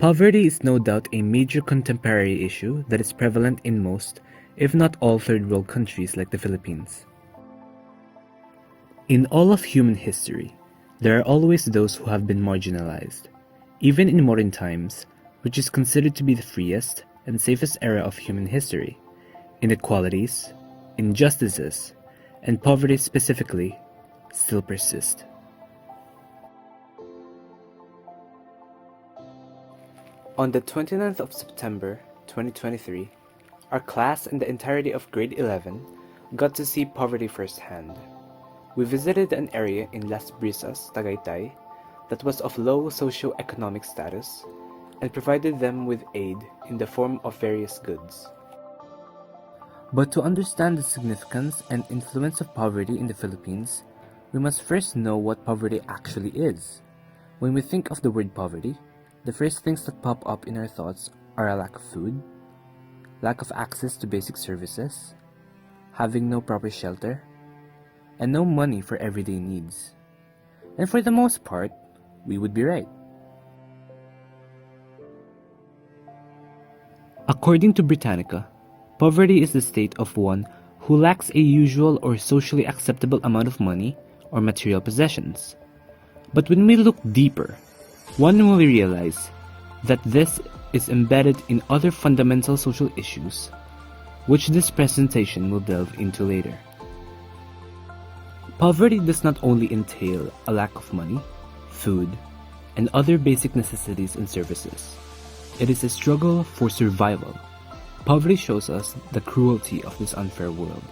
Poverty is no doubt a major contemporary issue that is prevalent in most, if not all, third world countries like the Philippines. In all of human history, there are always those who have been marginalized. Even in modern times, which is considered to be the freest and safest era of human history, inequalities, injustices, and poverty specifically still persist. On the 29th of September 2023, our class and the entirety of grade 11 got to see poverty firsthand. We visited an area in Las Brisas, Tagaytay, that was of low socio-economic status and provided them with aid in the form of various goods. But to understand the significance and influence of poverty in the Philippines, we must first know what poverty actually is. When we think of the word poverty, the first things that pop up in our thoughts are a lack of food, lack of access to basic services, having no proper shelter, and no money for everyday needs. And for the most part, we would be right. According to Britannica, poverty is the state of one who lacks a usual or socially acceptable amount of money or material possessions. But when we look deeper, one will realize that this is embedded in other fundamental social issues, which this presentation will delve into later. Poverty does not only entail a lack of money, food, and other basic necessities and services. It is a struggle for survival. Poverty shows us the cruelty of this unfair world.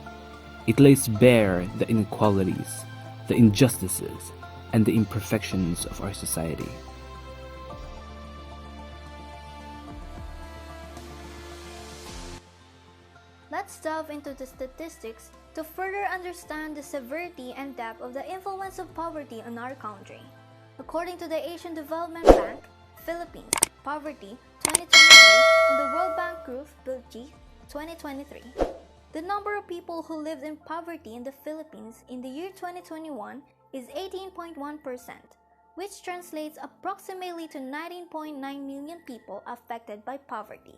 It lays bare the inequalities, the injustices, and the imperfections of our society. Let's delve into the statistics to further understand the severity and depth of the influence of poverty in our country. According to the Asian Development Bank, Philippines, Poverty 2023, and the World Bank Group, BG 2023, the number of people who lived in poverty in the Philippines in the year 2021 is 18.1%, which translates approximately to 19.9 million people affected by poverty,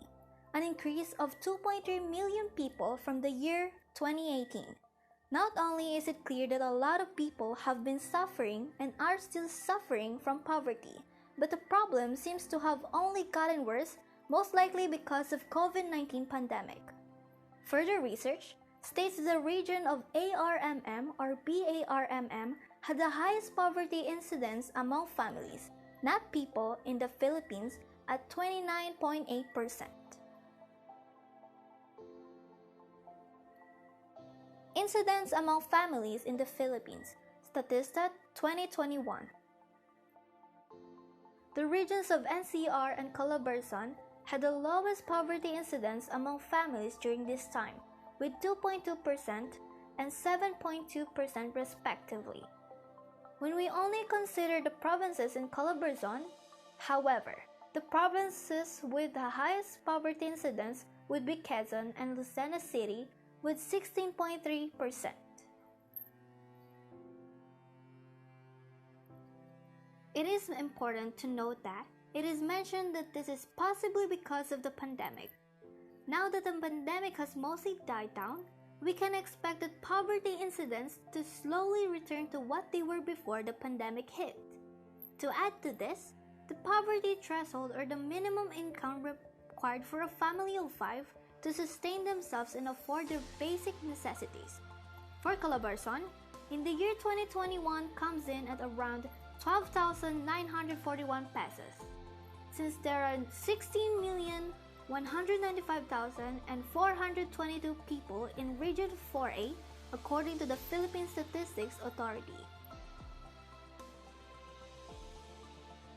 an increase of 2.3 million people from the year 2018. Not only is it clear that a lot of people have been suffering and are still suffering from poverty, but the problem seems to have only gotten worse, most likely because of COVID-19 pandemic. Further research states the region of ARMM or BARMM had the highest poverty incidence among families, not people, in the Philippines at 29.8%. Incidence among families in the Philippines, Statista 2021. The regions of NCR and Calabarzon had the lowest poverty incidence among families during this time, with 2.2% and 7.2% respectively. When we only consider the provinces in Calabarzon, however, the provinces with the highest poverty incidence would be Quezon and Lucena City with 16.3%. It is important to note that it is mentioned that this is possibly because of the pandemic. Now that the pandemic has mostly died down, we can expect that poverty incidents to slowly return to what they were before the pandemic hit. To add to this, the poverty threshold or the minimum income required for a family of 5 to sustain themselves and afford their basic necessities. For Calabarzon, in the year 2021 comes in at around 12,941 pesos. Since there are 16,195,422 people in Region 4A, according to the Philippine Statistics Authority.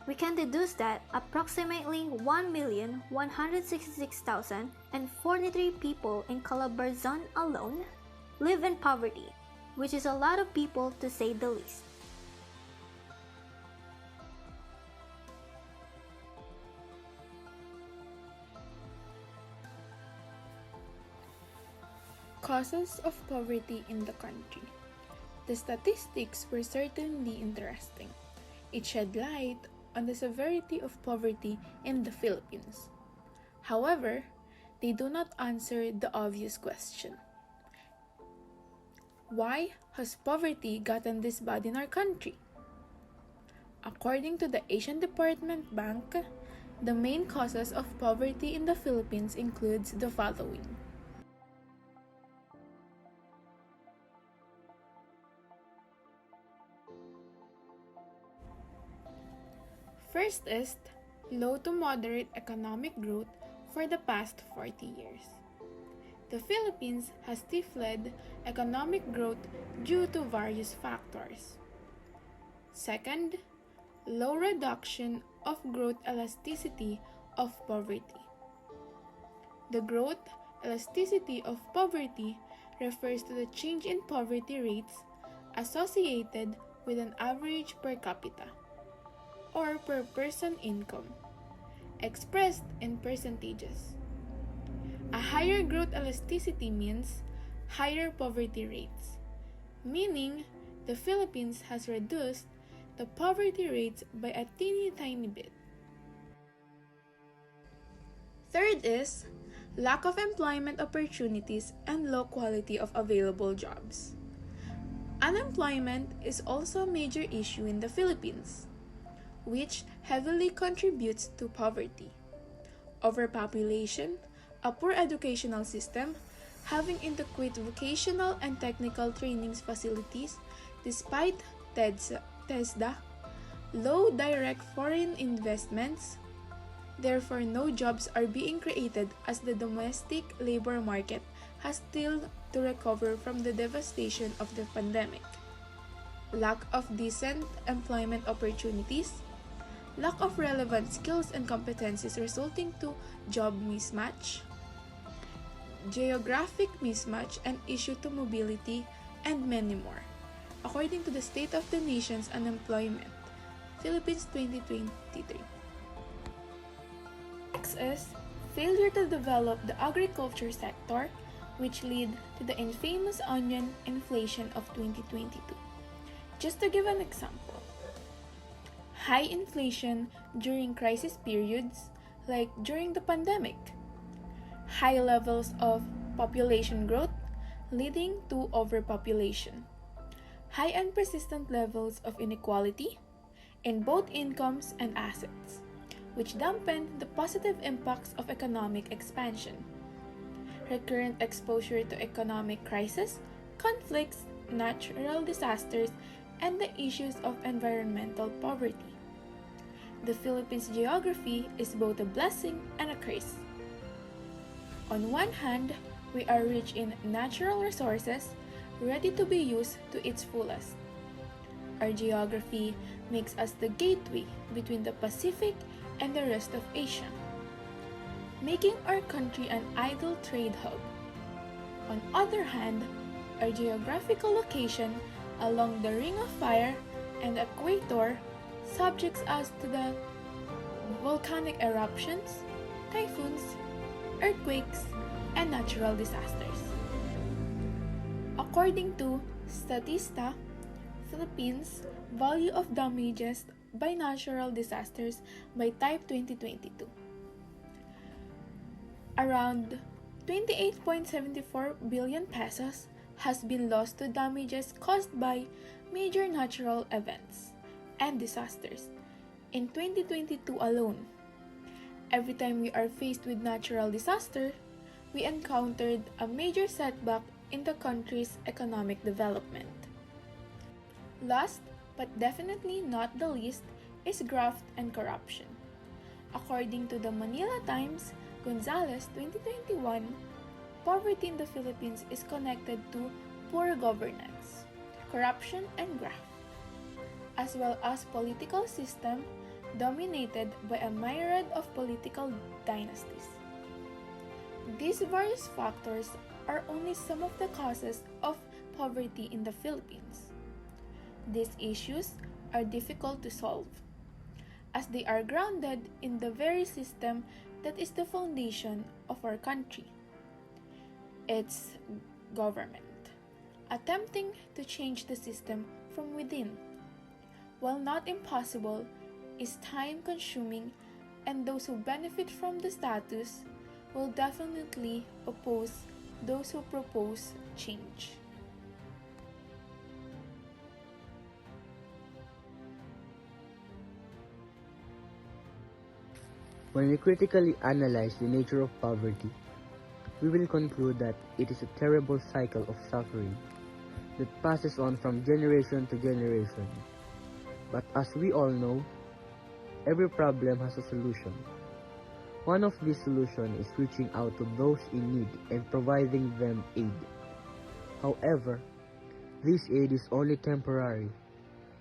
We can deduce that approximately 1,166,043 people in Calabarzon alone live in poverty, which is a lot of people to say the least. Causes of poverty in the country. The statistics were certainly interesting. It shed light on the severity of poverty in the Philippines. However, they do not answer the obvious question. Why has poverty gotten this bad in our country? According to the Asian Development Bank, the main causes of poverty in the Philippines includes the following. First is low to moderate economic growth for the past 40 years. The Philippines has stifled economic growth due to various factors. Second, low reduction of growth elasticity of poverty. The growth elasticity of poverty refers to the change in poverty rates associated with an average per capita or per person income, expressed in percentages. A higher growth elasticity means higher poverty rates, meaning the Philippines has reduced the poverty rates by a teeny tiny bit. Third is lack of employment opportunities and low quality of available jobs. Unemployment is also a major issue in the Philippines, which heavily contributes to poverty. Overpopulation, a poor educational system, having inadequate vocational and technical trainings facilities despite TESDA, low direct foreign investments, therefore no jobs are being created as the domestic labor market has still to recover from the devastation of the pandemic. Lack of decent employment opportunities, lack of relevant skills and competencies resulting to job mismatch, geographic mismatch and issue to mobility, and many more, according to the State of the Nation's Unemployment, Philippines 2023. Next is failure to develop the agriculture sector, which lead to the infamous onion inflation of 2022. Just to give an example, high inflation during crisis periods like during the pandemic, high levels of population growth leading to overpopulation, high and persistent levels of inequality in both incomes and assets, which dampen the positive impacts of economic expansion, recurrent exposure to economic crisis, conflicts, natural disasters, and the issues of environmental poverty. The Philippines' geography is both a blessing and a curse. On one hand, we are rich in natural resources, ready to be used to its fullest. Our geography makes us the gateway between the Pacific and the rest of Asia, making our country an ideal trade hub. On the other hand, our geographical location along the Ring of Fire and the equator subjects us to the volcanic eruptions, typhoons, earthquakes, and natural disasters. According to Statista, Philippines value of damages by natural disasters by type 2022. Around 28.74 billion pesos has been lost to damages caused by major natural events and disasters in 2022 alone. Every time we are faced with natural disaster, we encountered a major setback in the country's economic development. Last, but definitely not the least, is graft and corruption. According to the Manila Times, Gonzales 2021, poverty in the Philippines is connected to poor governance, corruption and graft, as well as political system dominated by a myriad of political dynasties. These various factors are only some of the causes of poverty in the Philippines. These issues are difficult to solve, as they are grounded in the very system that is the foundation of our country, its government. Attempting to change the system from within, while not impossible, is time-consuming, and those who benefit from the status will definitely oppose those who propose change. When we critically analyze the nature of poverty, we will conclude that it is a terrible cycle of suffering that passes on from generation to generation. But as we all know, every problem has a solution. One of these solutions is reaching out to those in need and providing them aid. However, this aid is only temporary,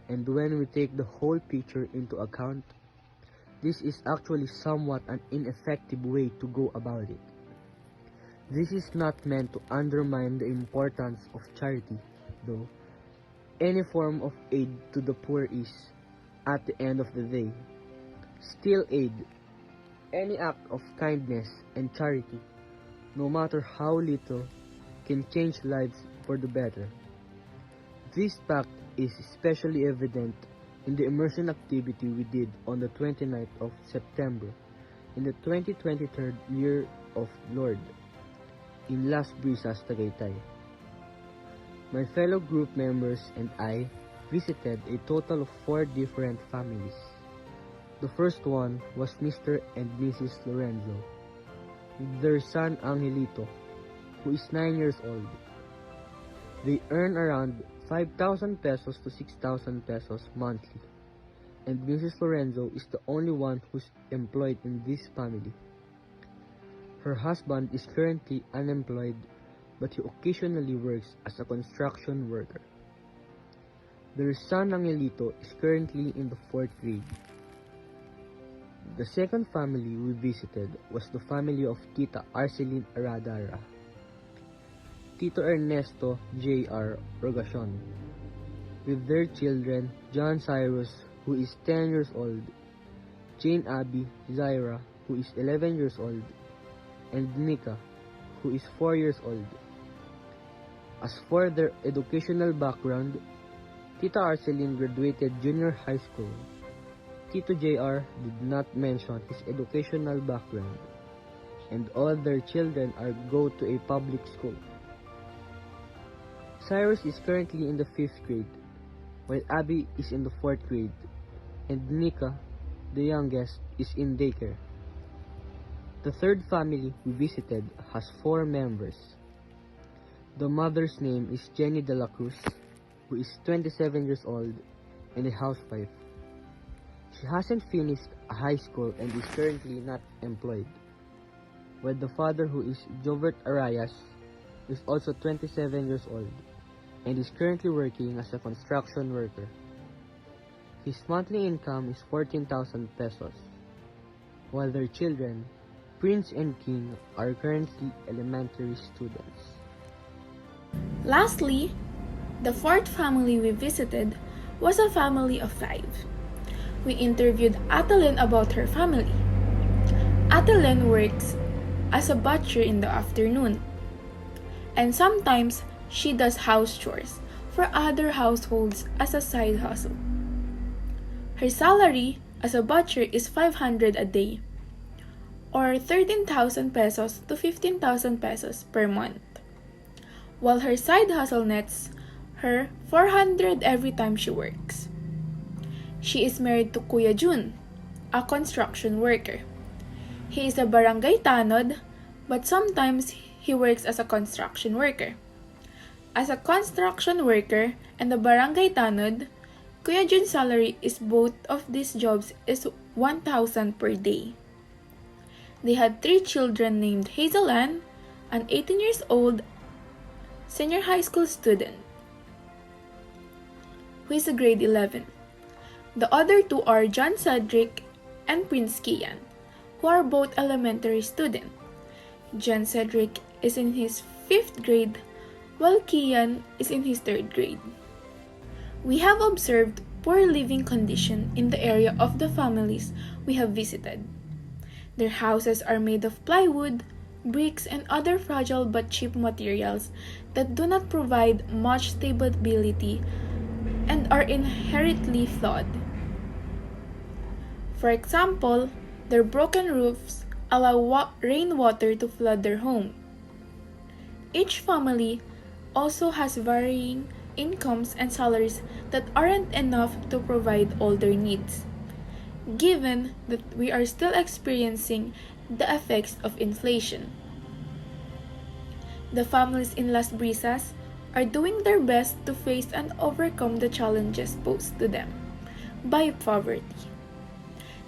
and when we take the whole picture into account, this is actually somewhat an ineffective way to go about it. This is not meant to undermine the importance of charity, though. Any form of aid to the poor is, at the end of the day, still aid. Any act of kindness and charity, no matter how little, can change lives for the better. This fact is especially evident in the immersion activity we did on the 29th of September in the 2023 Year of Lord in Las Brisas, Tagaytay. My fellow group members and I visited a total of 4 different families. The first one was Mr. and Mrs. Lorenzo, with their son Angelito, who is 9 years old. They earn around 5,000 pesos to 6,000 pesos monthly, and Mrs. Lorenzo is the only one who's employed in this family. Her husband is currently unemployed, but he occasionally works as a construction worker. Their son Angelito is currently in the 4th grade. The second family we visited was the family of Tita Arceline Aradara, Tito Ernesto J.R. Rogacion, with their children John Cyrus, who is 10 years old, Jane Abby Zaira, who is 11 years old, and Nika, who is 4 years old. As for their educational background, Tita Arceline graduated junior high school. Tito JR did not mention his educational background, and all their children go to a public school. Cyrus is currently in the 5th grade, while Abby is in the 4th grade, and Nika, the youngest, is in daycare. The third family we visited has 4 members. The mother's name is Jenny de la Cruz, who is 27 years old and a housewife. She hasn't finished high school and is currently not employed. While the father, who is Jovert Arayas, is also 27 years old and is currently working as a construction worker. His monthly income is 14,000 pesos, while their children, Prince and King, are currently elementary students. Lastly, the 4th family we visited was a family of 5. We interviewed Atelyn about her family. Atelyn works as a butcher in the afternoon, and sometimes she does house chores for other households as a side hustle. Her salary as a butcher is 500 a day, or 13,000 pesos to 15,000 pesos per month, while her side hustle nets her 400 every time she works. She is married to Kuya Jun, a construction worker. He is a barangay tanod, but sometimes he works as a construction worker. As a construction worker and a barangay tanod, Kuya Jun's salary is both of these jobs is 1,000 per day. They had 3 children named Hazel Ann, an 18 years old senior high school student, who is a grade 11. The other 2 are John Cedric and Prince Kian, who are both elementary students. John Cedric is in his 5th grade, while Kian is in his 3rd grade. We have observed poor living condition in the area of the families we have visited. Their houses are made of plywood, bricks, and other fragile but cheap materials that do not provide much stability and are inherently flawed. For example, their broken roofs allow rainwater to flood their home. Each family also has varying incomes and salaries that aren't enough to provide all their needs, given that we are still experiencing the effects of inflation. The families in Las Brisas are doing their best to face and overcome the challenges posed to them by poverty.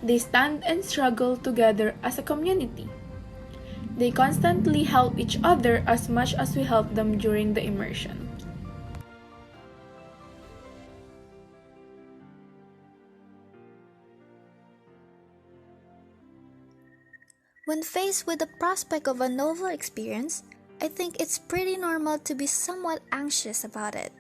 They stand and struggle together as a community. They constantly help each other as much as we help them during the immersion. When faced with the prospect of a novel experience, I think it's pretty normal to be somewhat anxious about it.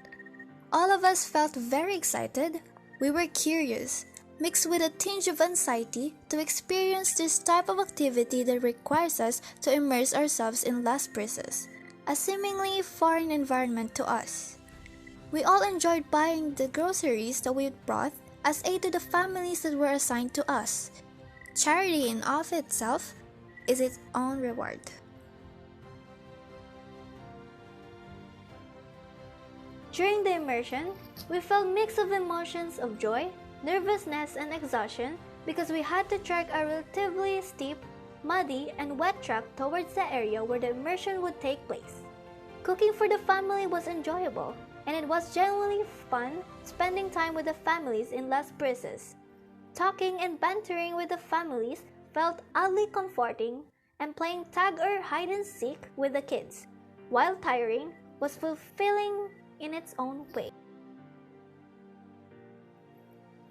All of us felt very excited. We were curious, mixed with a tinge of anxiety to experience this type of activity that requires us to immerse ourselves in Las Brisas, a seemingly foreign environment to us. We all enjoyed buying the groceries that we brought as aid to the families that were assigned to us. Charity in of itself is its own reward. During the immersion, we felt mix of emotions of joy, nervousness, and exhaustion because we had to trek a relatively steep, muddy, and wet track towards the area where the immersion would take place. Cooking for the family was enjoyable, and it was genuinely fun spending time with the families in Las Brisas. Talking and bantering with the families felt oddly comforting, and playing tag or hide and seek with the kids, while tiring, was fulfilling in its own way.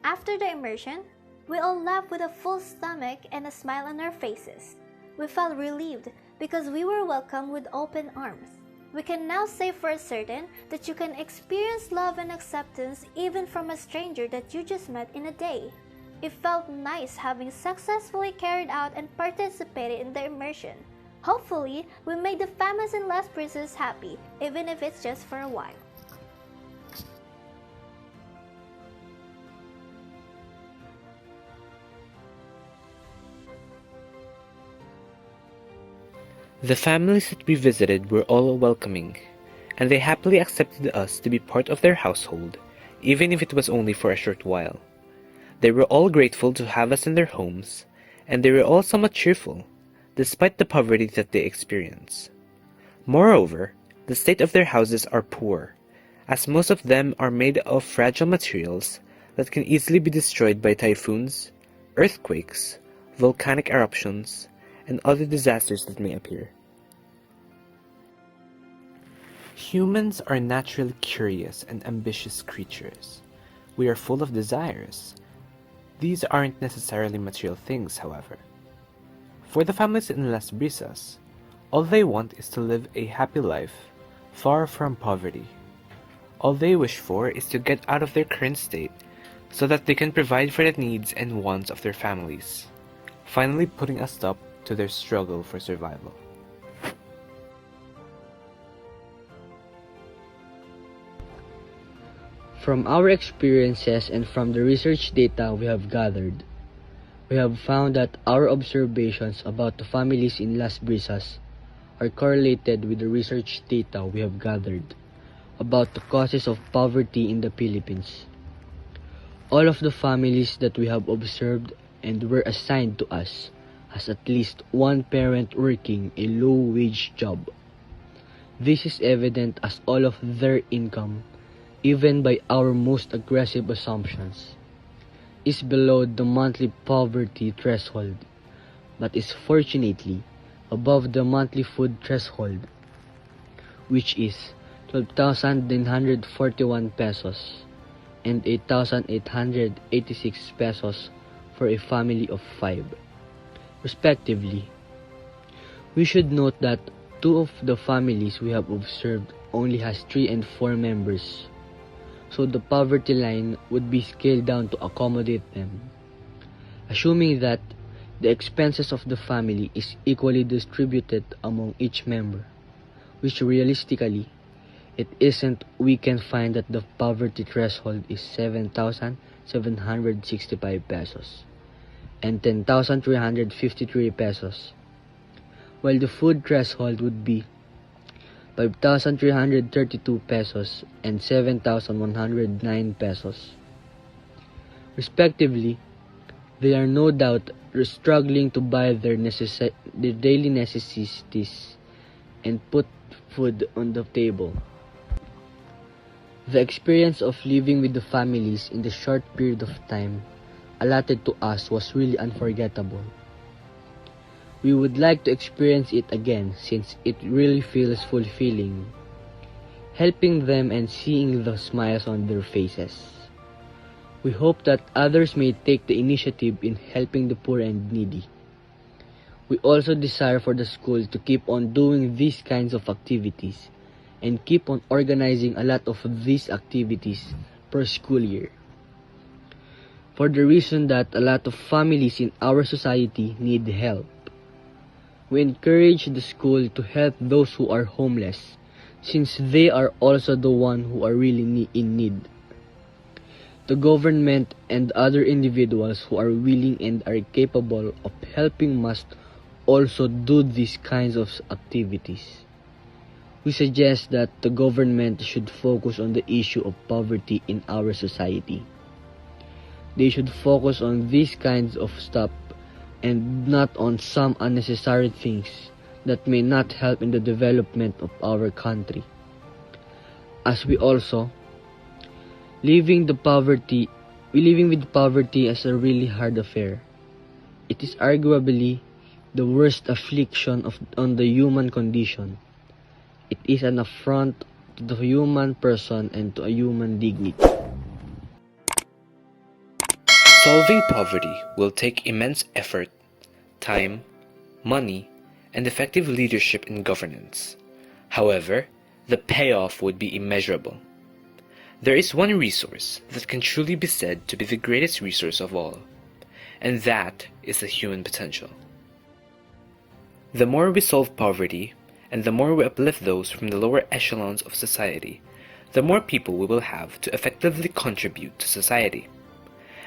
After the immersion, we all left with a full stomach and a smile on our faces. We felt relieved because we were welcomed with open arms. We can now say for certain that you can experience love and acceptance even from a stranger that you just met in a day. It felt nice having successfully carried out and participated in the immersion. Hopefully, we made the families in Las Brisas happy, even if it's just for a while. The families that we visited were all welcoming, and they happily accepted us to be part of their household, even if it was only for a short while. They were all grateful to have us in their homes, and they were all somewhat cheerful, despite the poverty that they experience. Moreover, the state of their houses are poor, as most of them are made of fragile materials that can easily be destroyed by typhoons, earthquakes, volcanic eruptions, and other disasters that may appear. Humans are naturally curious and ambitious creatures. We are full of desires. These aren't necessarily material things, however. For the families in Las Brisas, all they want is to live a happy life, far from poverty. All they wish for is to get out of their current state so that they can provide for the needs and wants of their families, finally putting a stop to their struggle for survival. From our experiences and from the research data we have gathered, We have found that our observations about the families in Las Brisas are correlated with the research data we have gathered about the causes of poverty in the Philippines. All of the families that we have observed and were assigned to us has at least one parent working a low-wage job. This is evident as all of their income, even by our most aggressive assumptions, is below the monthly poverty threshold, but is fortunately above the monthly food threshold, which is 12,941 pesos and 8,886 pesos for a family of 5, respectively. We should note that 2 of the families we have observed only has 3 and 4 members, so the poverty line would be scaled down to accommodate them. Assuming that the expenses of the family is equally distributed among each member, which realistically it isn't, we can find that the poverty threshold is 7,765 pesos and 10,353 pesos, while the food threshold would be 5,332 pesos and 7,109 pesos. Respectively, they are no doubt struggling to buy their daily necessities and put food on the table. The experience of living with the families in the short period of time allotted to us was really unforgettable. We would like to experience it again since it really feels fulfilling, helping them and seeing the smiles on their faces. We hope that others may take the initiative in helping the poor and needy. We also desire for the school to keep on doing these kinds of activities and keep on organizing a lot of these activities per school year, for the reason that a lot of families in our society need help. We encourage the school to help those who are homeless, since they are also the ones who are really in need. The government and other individuals who are willing and are capable of helping must also do these kinds of activities. We suggest that the government should focus on the issue of poverty in our society. They should focus on these kinds of stuff and not on some unnecessary things that may not help in the development of our country. As we also, living with poverty is a really hard affair. It is arguably the worst affliction on the human condition. It is an affront to the human person and to a human dignity. Solving poverty will take immense effort, time, money, and effective leadership and governance. However, the payoff would be immeasurable. There is one resource that can truly be said to be the greatest resource of all, and that is the human potential. The more we solve poverty, and the more we uplift those from the lower echelons of society, the more people we will have to effectively contribute to society.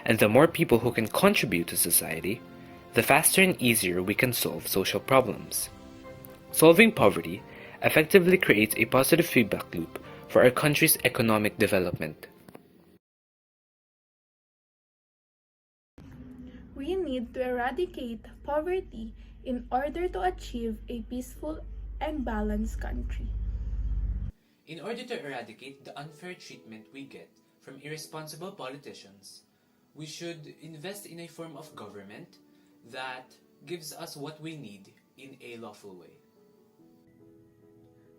And the more people who can contribute to society, the faster and easier we can solve social problems. Solving poverty effectively creates a positive feedback loop for our country's economic development. We need to eradicate poverty in order to achieve a peaceful and balanced country. In order to eradicate the unfair treatment we get from irresponsible politicians, we should invest in a form of government that gives us what we need in a lawful way.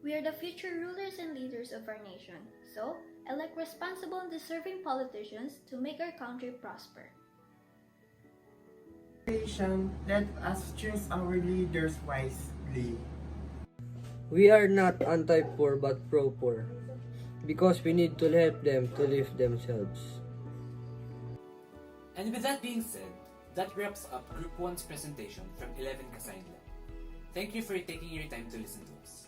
We are the future rulers and leaders of our nation, so elect responsible and deserving politicians to make our country prosper. Let us choose our leaders wisely. We are not anti-poor but pro-poor, because we need to help them to lift themselves. And with that being said, that wraps up Group 1's presentation from 11 Kasainla. Thank you for taking your time to listen to us.